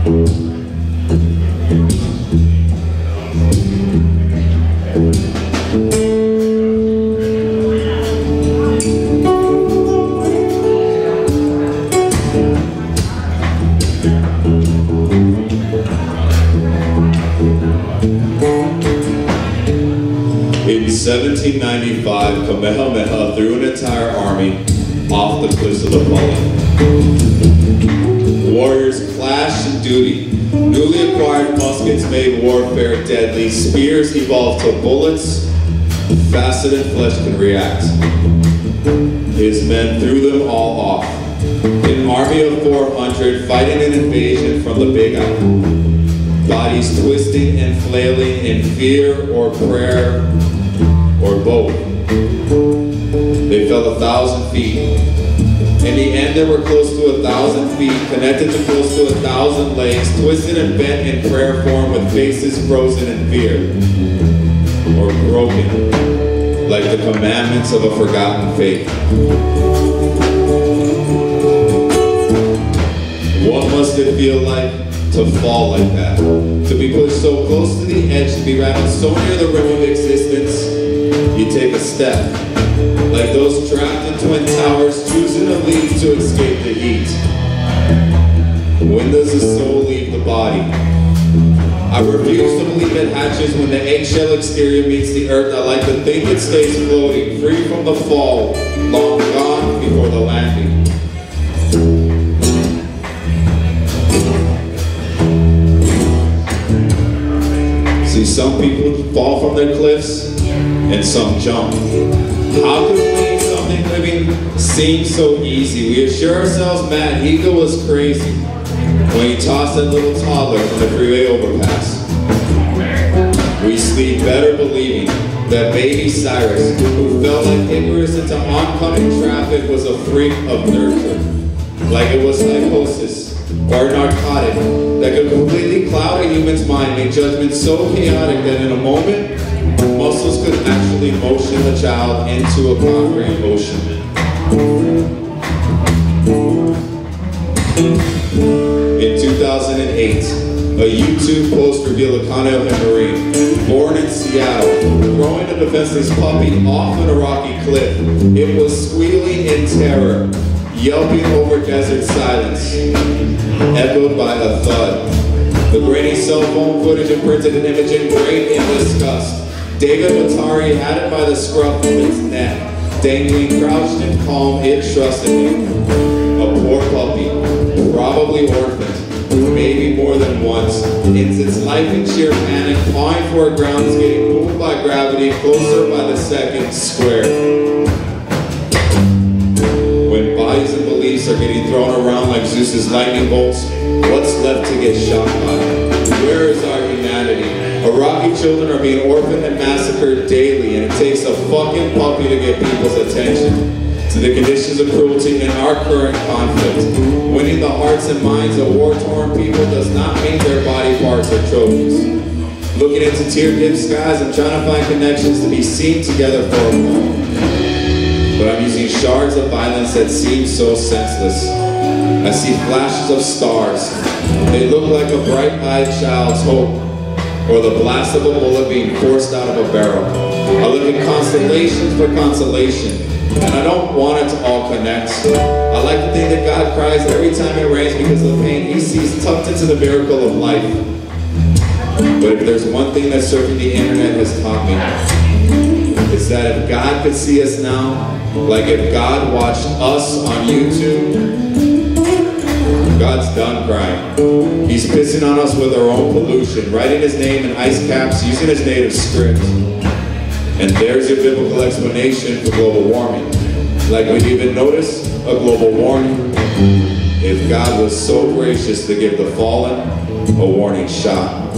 In 1795, Kamehameha threw an entire army off the cliffs of the Pali. Warriors clashed in duty. Newly acquired muskets made warfare deadly. Spears evolved to bullets. Faster than flesh can react. His men threw them all off. An army of 400 fighting an invasion from the Big Island. Bodies twisting and flailing in fear or prayer or both. They fell 1,000 feet. In the end, they were close to 1,000 feet, connected to close to 1,000 legs, twisted and bent in prayer form with faces frozen in fear, or broken, like the commandments of a forgotten faith. What must it feel like to fall like that? To be pushed so close to the edge, to be wrapped so near the rim of existence, you take a step, like those trapped in twin towers, choosing to leave to escape the heat. When does the soul leave the body? I refuse to believe it hatches when the eggshell exterior meets the earth. I like to think it stays floating, free from the fall, long gone before the landing. See, some people fall from their cliffs, and some jump. How could fleeing something living seem so easy? We assure ourselves Matt Eagle was crazy when he tossed that little toddler from the freeway overpass. We sleep better believing that baby Cyrus, who fell like Icarus into oncoming traffic, was a freak of nurture. Like it was psychosis or a narcotic that could completely cloud a human's mind, make judgment so chaotic that in a moment, muscles could actually motion the child into a concrete motion. In 2008, a YouTube post revealed a Kamehameha Marine, born in Seattle, throwing a defenseless puppy off an Iraqi cliff. It was squealing in terror, yelping over desert silence, echoed by a thud. The grainy cell phone footage imprinted an image engraved in disgust. David Matari had it by the scruff of its neck, dangling, crouched and calm, it trusted him. A poor puppy, probably orphaned, maybe more than once. It's its life in sheer panic, pawing for a ground, is getting pulled by gravity, closer by the second square. When bodies and beliefs are getting thrown around like Zeus's lightning bolts, what's left to get shot by? Where is our humanity? Iraqi children are being orphaned and massacred daily, and it takes a fucking puppy to get people's attention to the conditions of cruelty in our current conflict. Winning the hearts and minds of war-torn people does not mean their body parts are trophies. Looking into tear-dipped skies, I'm trying to find connections to be seen together for a moment. But I'm using shards of violence that seem so senseless. I see flashes of stars. They look like a bright-eyed child's hope, or the blast of a bullet being forced out of a barrel. I look at constellations for consolation, and I don't want it to all connect. I like to think that God cries every time it rains because of the pain he sees tucked into the miracle of life. But if there's one thing that surfing the internet has taught me, it's that if God could see us now, like if God watched us on YouTube, God's done crying. He's pissing on us with our own pollution, writing his name in ice caps, using his native script. And there's your biblical explanation for global warming. Like we'd even notice a global warning if God was so gracious to give the fallen a warning shot.